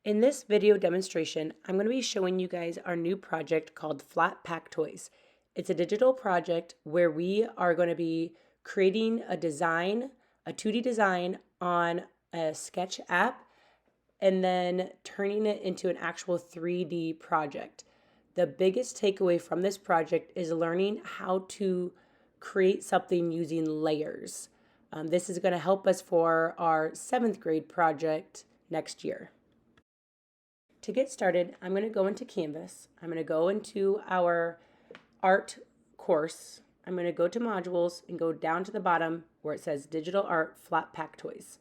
In this video demonstration, I'm going to be showing you guys our new project called Flat Pack Toys. It's a digital project where we are going to be creating a design, a 2D design on a Sketch app, and then turning it into an actual 3D project. The biggest takeaway from this project is learning how to create something using layers. This is going to help us for our 7th grade project next year. To get started, I'm going to go into Canvas. I'm going to go into our art course. I'm going to go to modules and go down to the bottom where it says Digital Art Flat Pack Toys.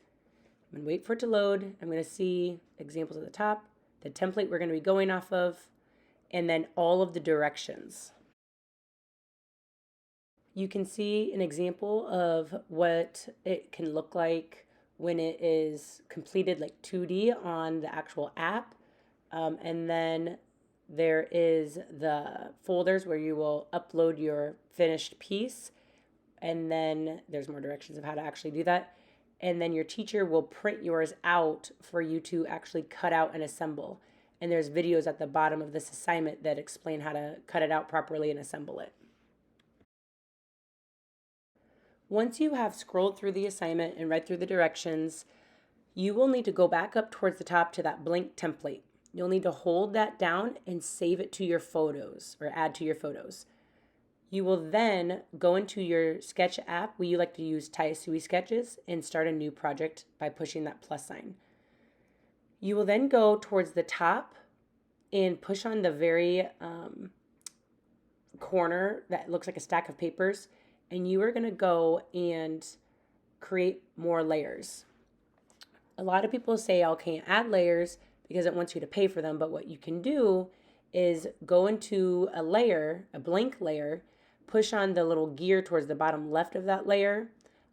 I'm going to wait for it to load. I'm going to see examples at the top, the template we're going to be going off of, and then all of the directions. You can see an example of what it can look like when it is completed like 2D on the actual app. And then there is the folders where you will upload your finished piece. And then there's more directions of how to actually do that. And then your teacher will print yours out for you to actually cut out and assemble. And there's videos at the bottom of this assignment that explain how to cut it out properly and assemble it. Once you have scrolled through the assignment and read through the directions, you will need to go back up towards the top to that blank template. You'll need to hold that down and save it to your photos or add to your photos. You will then go into your Sketch app where you like to use Taisui sketches and start a new project by pushing that plus sign. You will then go towards the top and push on the very corner that looks like a stack of papers, and you are going to go and create more layers. A lot of people say, I can't add layers because it wants you to pay for them. But what you can do is go into a layer, a blank layer, push on the little gear towards the bottom left of that layer.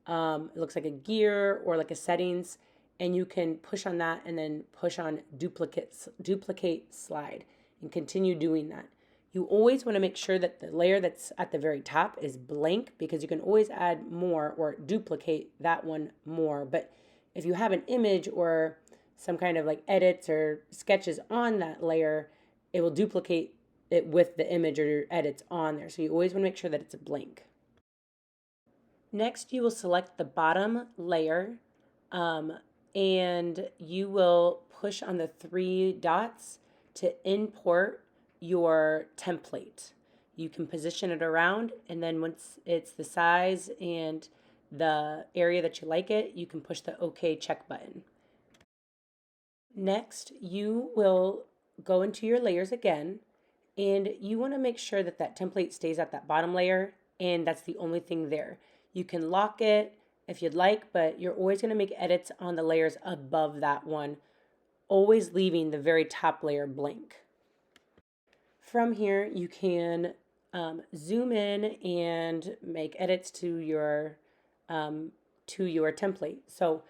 It looks like a gear or like a settings, and you can push on that and then push on duplicate slide and continue doing that. You always want to make sure that the layer that's at the very top is blank because you can always add more or duplicate that one more. But if you have an image or some kind of like edits or sketches on that layer, it will duplicate it with the image or edits on there. So you always want to make sure that it's a blank. Next, you will select the bottom layer and you will push on the 3 dots to import your template. You can position it around, and then once it's the size and the area that you like it, you can push the OK check button. Next, you will go into your layers again, and you want to make sure that that template stays at that bottom layer, and that's the only thing there. You can lock it if you'd like, but you're always going to make edits on the layers above that one, always leaving the very top layer blank. From here, you can zoom in and make edits to your template. So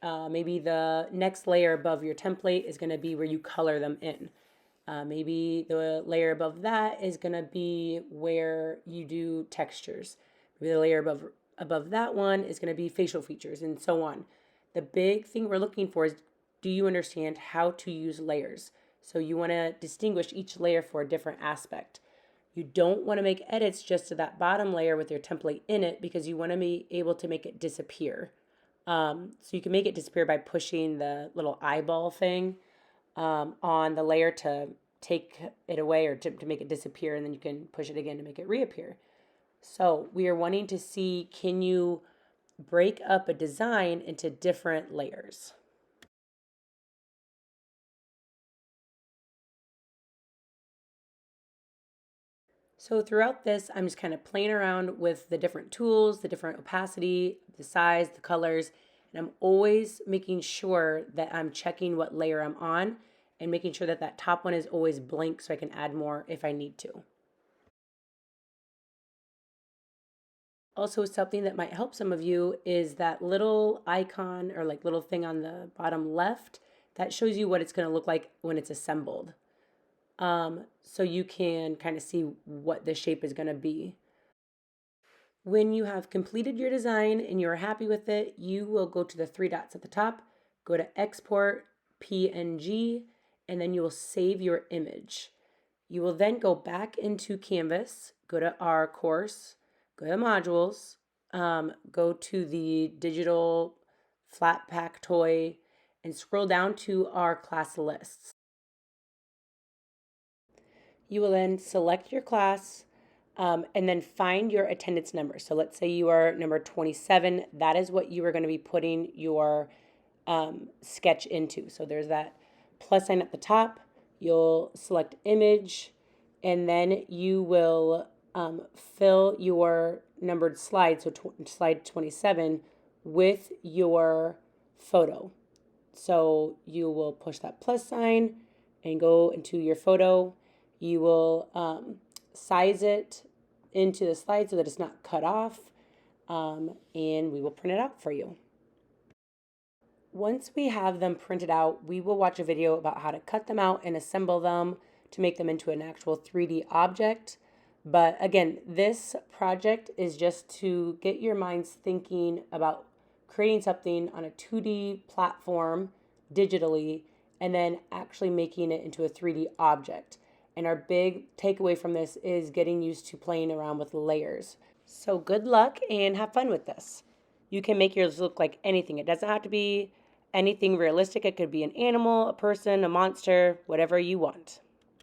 maybe the next layer above your template is going to be where you color them in. Maybe the layer above that is going to be where you do textures. Maybe the layer above that one is going to be facial features, and so on. The big thing we're looking for is, do you understand how to use layers? So you want to distinguish each layer for a different aspect. You don't want to make edits just to that bottom layer with your template in it because you want to be able to make it disappear. So you can make it disappear by pushing the little eyeball thing on the layer to take it away or to make it disappear, and then you can push it again to make it reappear. So we are wanting to see, can you break up a design into different layers? So throughout this, I'm just kind of playing around with the different tools, the different opacity, the size, the colors, and I'm always making sure that I'm checking what layer I'm on and making sure that that top one is always blank so I can add more if I need to. Also, something that might help some of you is that little icon or like little thing on the bottom left that shows you what it's going to look like when it's assembled. So you can kind of see what the shape is going to be. When you have completed your design and you're happy with it, you will go to the 3 dots at the top, go to Export PNG, and then you will save your image. You will then go back into Canvas, go to our course, go to modules, go to the digital flat pack toy, and scroll down to our class lists. You will then select your class and then find your attendance number. So let's say you are number 27. That is what you are going to be putting your sketch into. So there's that plus sign at the top. You'll select image, and then you will fill your numbered slide, so slide 27, with your photo. So you will push that plus sign and go into your photo. You will size it into the slide so that it's not cut off, and we will print it out for you. Once we have them printed out, we will watch a video about how to cut them out and assemble them to make them into an actual 3D object. But again, this project is just to get your minds thinking about creating something on a 2D platform digitally and then actually making it into a 3D object. And our big takeaway from this is getting used to playing around with layers. So good luck and have fun with this. You can make yours look like anything. It doesn't have to be anything realistic. It could be an animal, a person, a monster, whatever you want.